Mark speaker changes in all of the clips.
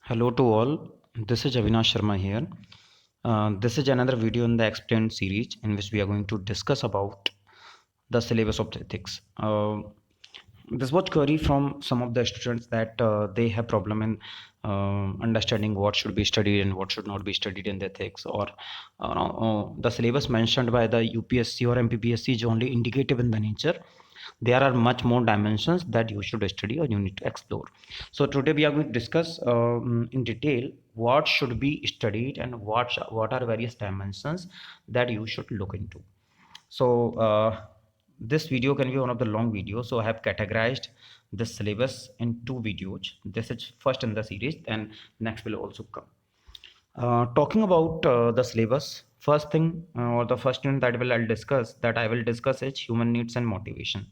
Speaker 1: Hello to all. This is Avinash Sharma here. This is another video in the explained series in which we are going to discuss about the syllabus of ethics. This was query from some of the students that they have problem in understanding what should be studied and what should not be studied in the ethics, or the syllabus mentioned by the UPSC or MPPSC is only indicative in the nature. There are much more dimensions that you should study or you need to explore. So today we are going to discuss in detail what should be studied and what are various dimensions that you should look into. So this video can be one of the long videos, so I have categorized the syllabus in two videos. This is first in the series, and next will also come. Talking about the syllabus, first thing or the first thing that I will discuss is human needs and motivation,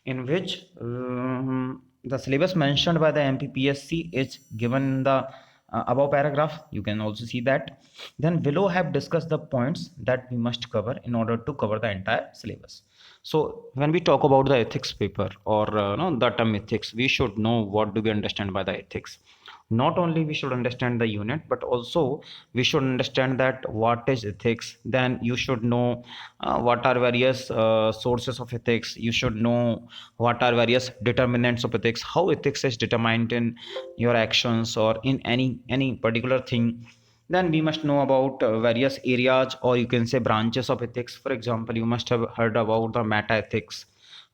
Speaker 1: in which the syllabus mentioned by the MPPSC is given in the above paragraph. You can also see that. Then below have discussed the points that we must cover in order to cover the entire syllabus. So when we talk about the ethics paper or no, the term ethics, we should know what do we understand by the ethics. Not only we should understand the unit, but also we should understand that what is ethics. Then you should know what are various sources of ethics. You should know what are various determinants of ethics, how ethics is determined in your actions or in any particular thing. Then we must know about various areas, or you can say branches of ethics. For example, you must have heard about the meta ethics,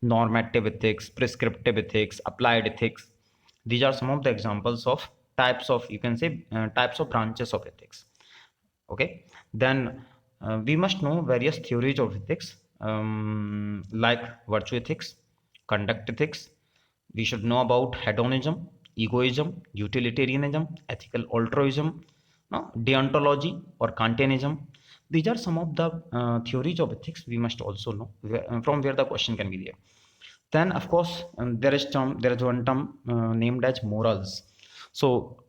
Speaker 1: normative ethics, prescriptive ethics, applied ethics. These are some of the examples of types of, you can say, types of branches of ethics. Okay. Then we must know various theories of ethics, like virtue ethics, conduct ethics. We should know about hedonism, egoism, utilitarianism, ethical altruism, no, deontology or Kantianism. These are some of the theories of ethics we must also know, from where the question can be there. Then of course there is one term named as morals. So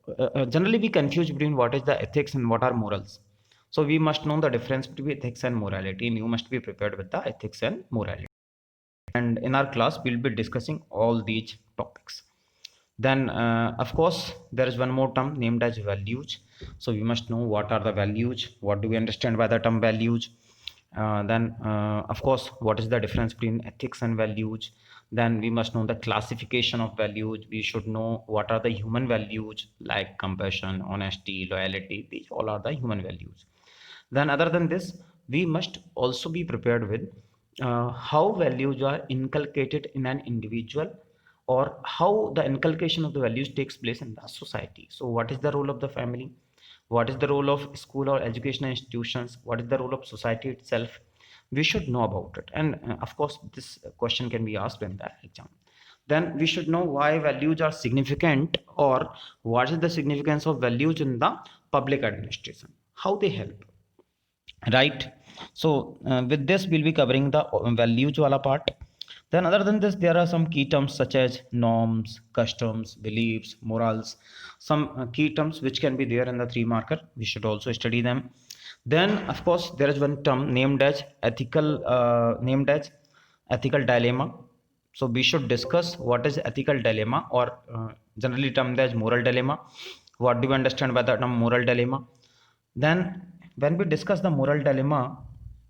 Speaker 1: generally we confuse between what is the ethics and what are morals. So we must know the difference between ethics and morality, and you must be prepared with the ethics and morality. And in our class we'll be discussing all these topics. Then of course there is one more term named as values. So we must know what are the values, what do we understand by the term values. Then of course what is the difference between ethics and values. Then we must know the classification of values. We should know what are the human values like compassion, honesty, loyalty. These all are the human values. Then other than this, we must also be prepared with how values are inculcated in an individual, or how the inculcation of the values takes place in the society. So what is the role of the family, what is the role of school or educational institutions, what is the role of society itself. We should know about it, and of course this question can be asked in the exam. Then we should know why values are significant, or what is the significance of values in the public administration, how they help, right? So with this we'll be covering the values wala part. Then other than this, there are some key terms such as norms, customs, beliefs, morals. Some key terms which can be there in the 3 marker. We should also study them. Then of course there is one term named as ethical dilemma. So we should discuss what is ethical dilemma, or generally termed as moral dilemma. What do you understand by the term moral dilemma? Then, when we discuss the moral dilemma,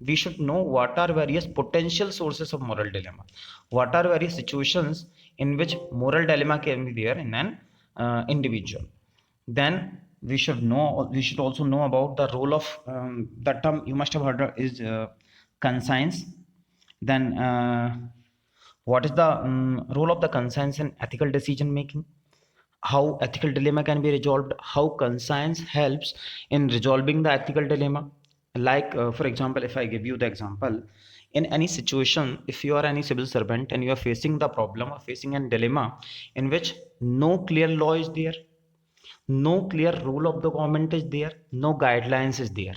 Speaker 1: we should know what are various potential sources of moral dilemma. What are various situations in which moral dilemma can be there in an individual. Then we should also know about the role of the term you must have heard of is conscience. Then what is the role of the conscience in ethical decision making, how ethical dilemma can be resolved, how conscience helps in resolving the ethical dilemma. Like for example, if I give you the example, in any situation, if you are any civil servant and you are facing the problem or facing a dilemma in which no clear law is there, no clear rule of the government is there, no guidelines is there,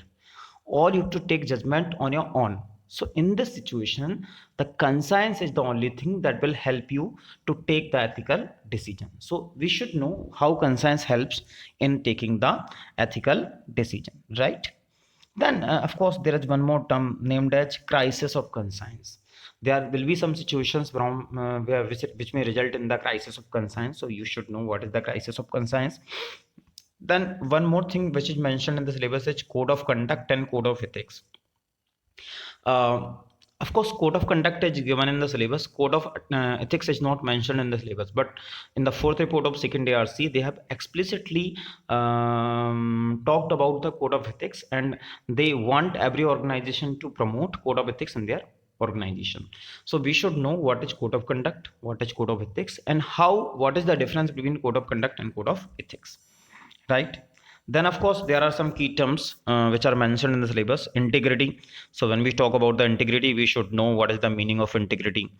Speaker 1: or you have to take judgment on your own. So in this situation, the conscience is the only thing that will help you to take the ethical decision. So we should know how conscience helps in taking the ethical decision, right? Then of course there is one more term named as crisis of conscience. There will be some situations from which may result in the crisis of conscience. So you should know what is the crisis of conscience. Then one more thing which is mentioned in the syllabus is code of conduct and code of ethics. uh, of course, code of conduct is given in the syllabus. Code of ethics is not mentioned in the syllabus, but in the fourth report of second ARC, they have explicitly talked about the code of ethics, and they want every organization to promote code of ethics in their organization. So we should know what is code of conduct, what is code of ethics, and what is the difference between code of conduct and code of ethics, right? Then of course there are some key terms which are mentioned in the syllabus. Integrity. So when we talk about the integrity, we should know what is the meaning of integrity,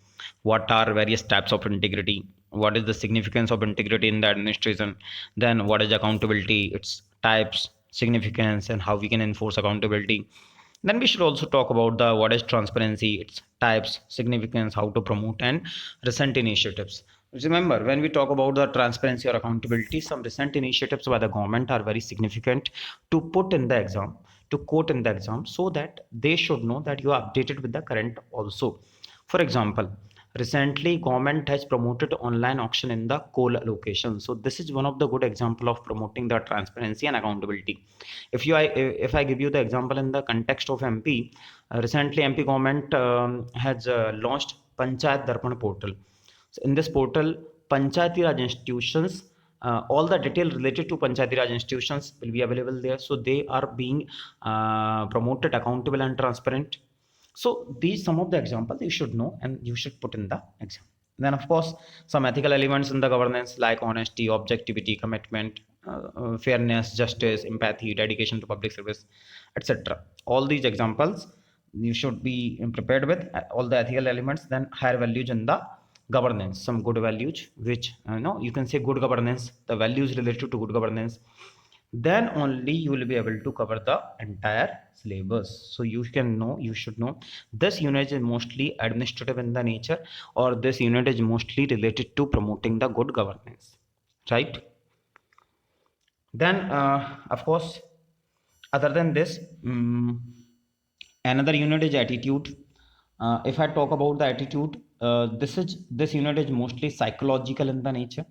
Speaker 1: what are various types of integrity, what is the significance of integrity in the administration, then what is accountability, its types, significance, and how we can enforce accountability. Then we should also talk about the what is transparency, its types, significance, how to promote, and recent initiatives. Remember, when we talk about the transparency or accountability, some recent initiatives by the government are very significant to put in the exam, to quote in the exam, so that they should know that you are updated with the current also. For example, recently government has promoted online auction in the coal allocation. So this is one of the good example of promoting the transparency and accountability. If I give you the example in the context of MP, recently MP government has launched Panchayat Darpan portal. So in this portal, Panchayati Raj institutions, all the detail related to Panchayati Raj institutions will be available there. So they are being promoted, accountable, and transparent. So these some of the examples you should know and you should put in the exam. Then of course some ethical elements in the governance like honesty, objectivity, commitment, fairness, justice, empathy, dedication to public service, etc. All these examples you should be prepared with all the ethical elements. Then higher values in the governance, some good values which you can say good governance, the values related to good governance, then only you will be able to cover the entire syllabus. So you should know this unit is mostly administrative in the nature, or this unit is mostly related to promoting the good governance, right? Then of course, other than this, another unit is attitude. If I talk about the attitude, this unit is mostly psychological in the nature.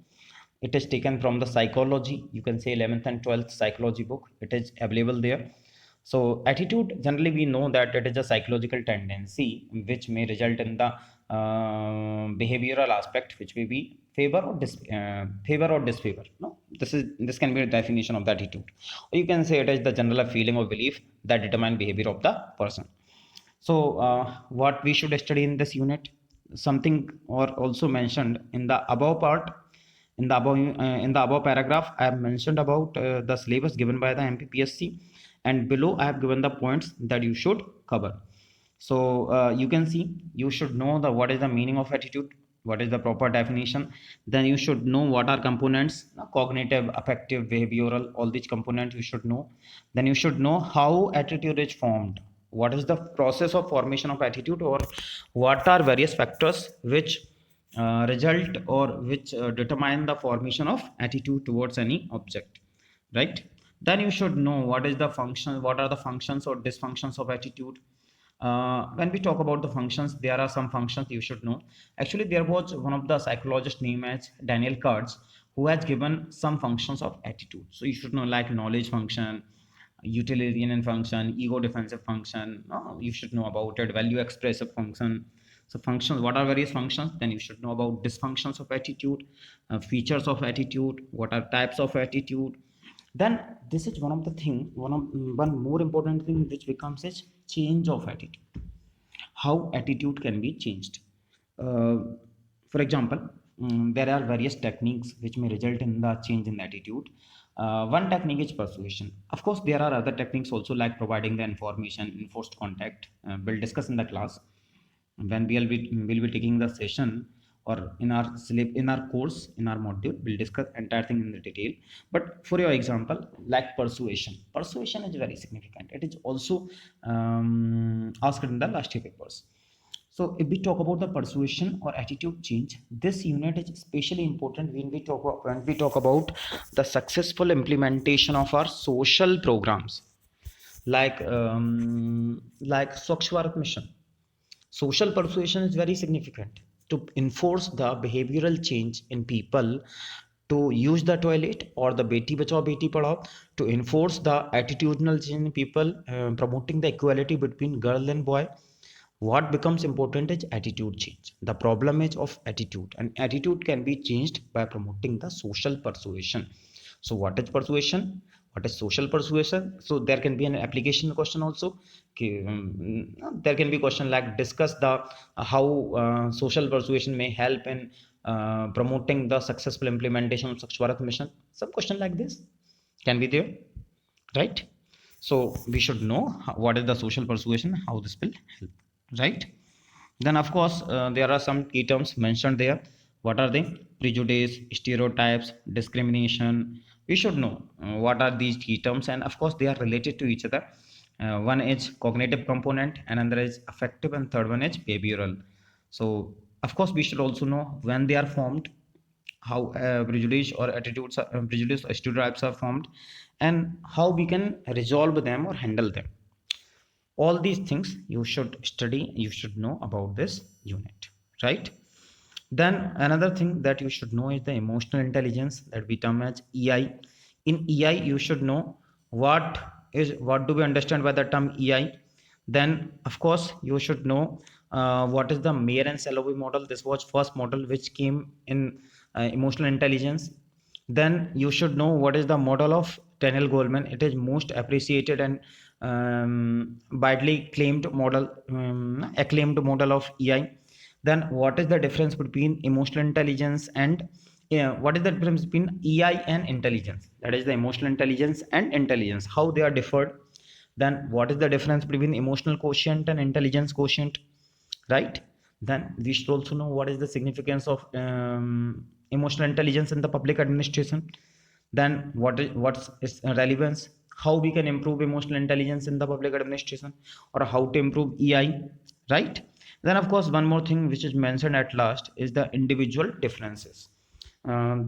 Speaker 1: It is taken from the psychology, you can say 11th and 12th psychology book, it is available there. So attitude, generally we know that it is a psychological tendency which may result in the behavioral aspect, which may be favor or disfavor. No, this can be a definition of the attitude, or you can say it is the general feeling or belief that determine behavior of the person. So what we should study in this unit, something or also mentioned in the above part, in the above paragraph I have mentioned about the syllabus given by the MPPSC, and below I have given the points that you should cover. So you can see, you should know the what is the meaning of attitude, what is the proper definition. Then you should know what are components, cognitive, affective, behavioral, all these components you should know. Then you should know how attitude is formed, what is the process of formation of attitude, or what are various factors which result or which determine the formation of attitude towards any object, right? Then you should know what is the function, what are the functions or dysfunctions of attitude. When we talk about the functions, there are some functions you should know. Actually, there was one of the psychologists named as Daniel Kurtz who has given some functions of attitude. So you should know like knowledge function, utilitarian function, ego defensive function. You should know about it. Value expressive function. So functions, what are various functions? Then you should know about dysfunctions of attitude, features of attitude, what are types of attitude. Then this is one of the thing, one more important thing which becomes is change of attitude, how attitude can be changed. uh, for example, there are various techniques which may result in the change in attitude. One technique is persuasion. Of course there are other techniques also like providing the information, enforced contact. We'll discuss in the class when we'll be taking the session, or in our course, in our module we'll discuss entire thing in the detail. But for your example, like persuasion is very significant. It is also asked in the last year papers. So if we talk about the persuasion or attitude change, this unit is especially important when we talk about the successful implementation of our social programs, like Swachh Bharat mission. Social persuasion is very significant to enforce the behavioral change in people, to use the toilet, or the Beti Bachao Beti Padhao to enforce the attitudinal change in people, promoting the equality between girl and boy. What becomes important is attitude change. The problem is of attitude, and attitude can be changed by promoting the social persuasion. So what is persuasion? What is social persuasion? So there can be an application question also. Okay, there can be question like discuss the how social persuasion may help in promoting the successful implementation of Swachh Bharat mission. Some question like this can be there, right? So we should know what is the social persuasion, how this will help, right? Then of course there are some key terms mentioned there. What are they? Prejudice, stereotypes, discrimination. We should know what are these key terms, and of course they are related to each other. One is cognitive component, another is affective, and third one is behavioral. So of course we should also know when they are formed, how prejudice or attitudes prejudice or stereotypes are formed, and how we can resolve them or handle them. All these things you should study, you should know about this unit, right? Then another thing that you should know is the emotional intelligence, that we term as EI. In EI you should know what do we understand by the term EI. Then of course you should know what is the Mayer and Salovey model. This was first model which came in emotional intelligence. Then you should know what is the model of Daniel Goleman. It is most appreciated and widely acclaimed model of EI. Then what is the difference between emotional intelligence and what is the difference between EI and intelligence? That is the emotional intelligence and intelligence, how they are differed. Then what is the difference between emotional quotient and intelligence quotient, right? Then we should also know what is the significance of emotional intelligence in the public administration. Then what's its relevance, how we can improve emotional intelligence in the public administration, or how to improve EI, right? Then of course one more thing which is mentioned at last is the individual differences.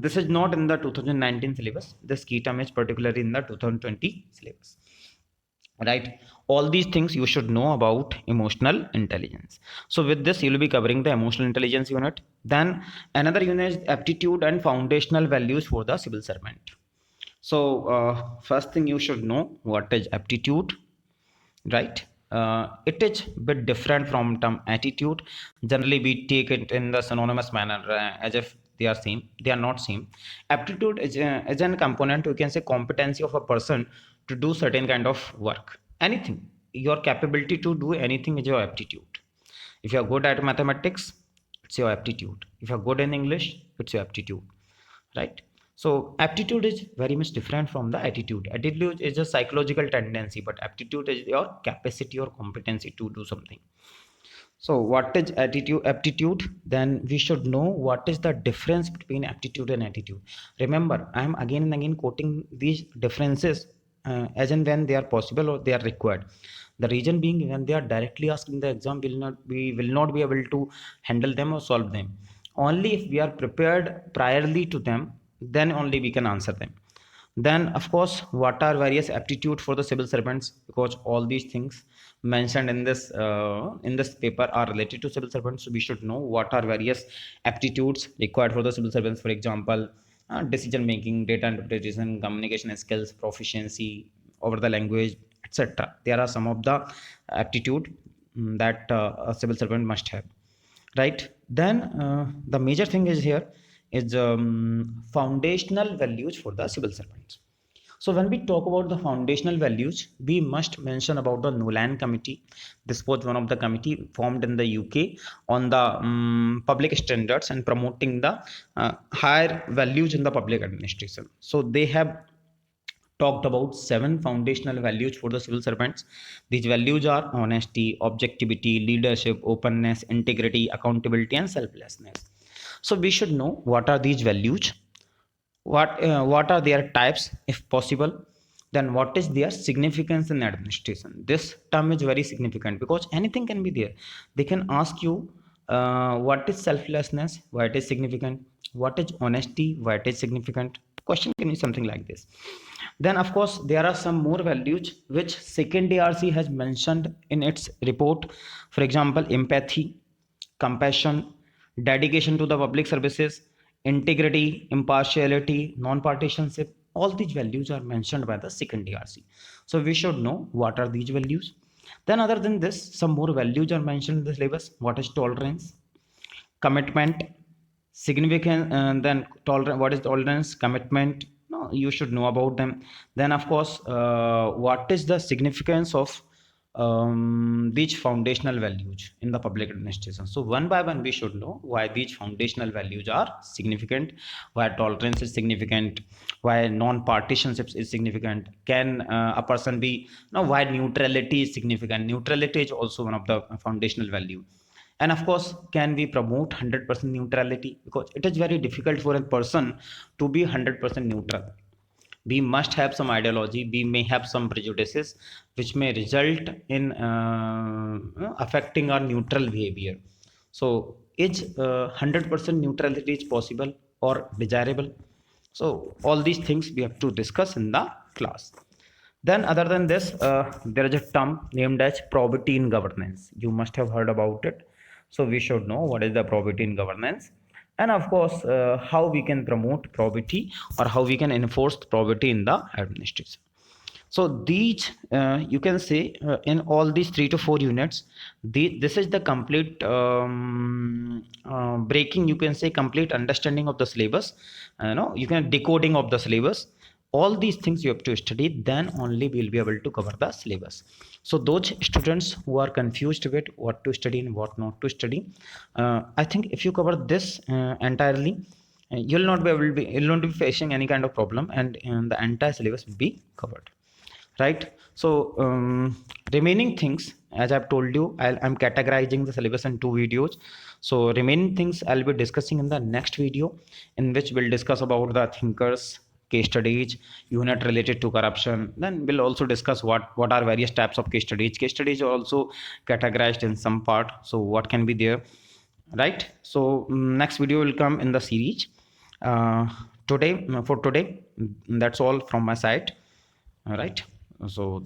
Speaker 1: This is not in the 2019 syllabus. This key term is particularly in the 2020 syllabus, right? All these things you should know about emotional intelligence. So with this you will be covering the emotional intelligence unit. Then another unit is aptitude and foundational values for the civil servant. So first thing you should know what is aptitude, right? It is a bit different from term attitude. Generally we take it in the synonymous manner, as if they are same. They are not same. Aptitude is a component, you can say, competency of a person to do certain kind of work. Anything, your capability to do anything is your aptitude. If you are good at mathematics, it's your aptitude. If you are good in English, it's your aptitude, right? So aptitude is very much different from the attitude. Attitude is a psychological tendency, but aptitude is your capacity or competency to do something. So what is aptitude? Then we should know what is the difference between aptitude and attitude. Remember, I am again and again quoting these differences as and when they are possible or they are required. The reason being, when they are directly asked in the exam, we will not be able to handle them or solve them. Only if we are prepared priorly to them, then only we can answer them. Then of course what are various aptitude for the civil servants, because all these things mentioned in this paper are related to civil servants. So we should know what are various aptitudes required for the civil servants. For example, decision making, data interpretation, communication skills, proficiency over the language, etc. There are some of the aptitude that a civil servant must have, right? Then the major thing is here is foundational values for the civil servants. So when we talk about the foundational values, we must mention about the Nolan Committee. This was one of the committee formed in the UK on the public standards and promoting the higher values in the public administration. So they have talked about 7 foundational values for the civil servants. These values are honesty, objectivity, leadership, openness, integrity, accountability, and selflessness. So we should know what are these values, what are their types if possible, then what is their significance in administration. This term is very significant because anything can be there. They can ask you what is selflessness, why it is significant, what is honesty, why it is significant. Question can be something like this. Then of course there are some more values which second ARC has mentioned in its report. For example, empathy, compassion, dedication to the public services, integrity, impartiality, non-partisanship, all these values are mentioned by the second DRC. So we should know what are these values. Then other than this, some more values are mentioned in the syllabus. What is tolerance, commitment, significant, and then tolerance. What is tolerance, commitment? No, you should know about them. Then of course, what is the significance of these foundational values in the public administration? So one by one we should know why these foundational values are significant, why tolerance is significant, why non-partisanship is significant. Can a person be, no, why neutrality is significant? Neutrality is also one of the foundational value. And of course, can we promote 100% neutrality? Because it is very difficult for a person to be 100% neutral. We must have some ideology, we may have some prejudices which may result in affecting our neutral behavior. So is 100% neutrality is possible or desirable? So all these things we have to discuss in the class. Then other than this, there is a term named as probity in governance. You must have heard about it. So we should know what is the probity in governance. And of course, how we can promote probity or how we can enforce probity in the administration. So these, you can say, in all these 3 to 4 units, this is the complete breaking, you can say, complete understanding of the syllabus. You can decoding of the syllabus. All these things you have to study, then only we'll be able to cover the syllabus. So those students who are confused with what to study and what not to study, I think if you cover this entirely, you'll not be facing any kind of problem, and the entire syllabus will be covered, right? So remaining things, as I've told you, I'm categorizing the syllabus in 2 videos. So remaining things I'll be discussing in the next video, in which we'll discuss about the thinkers, case studies, unit related to corruption. Then we'll also discuss what are various types of case studies. Case studies are also categorized in some part, so what can be there, right? So next video will come in the series. For today, that's all from my side. All right, so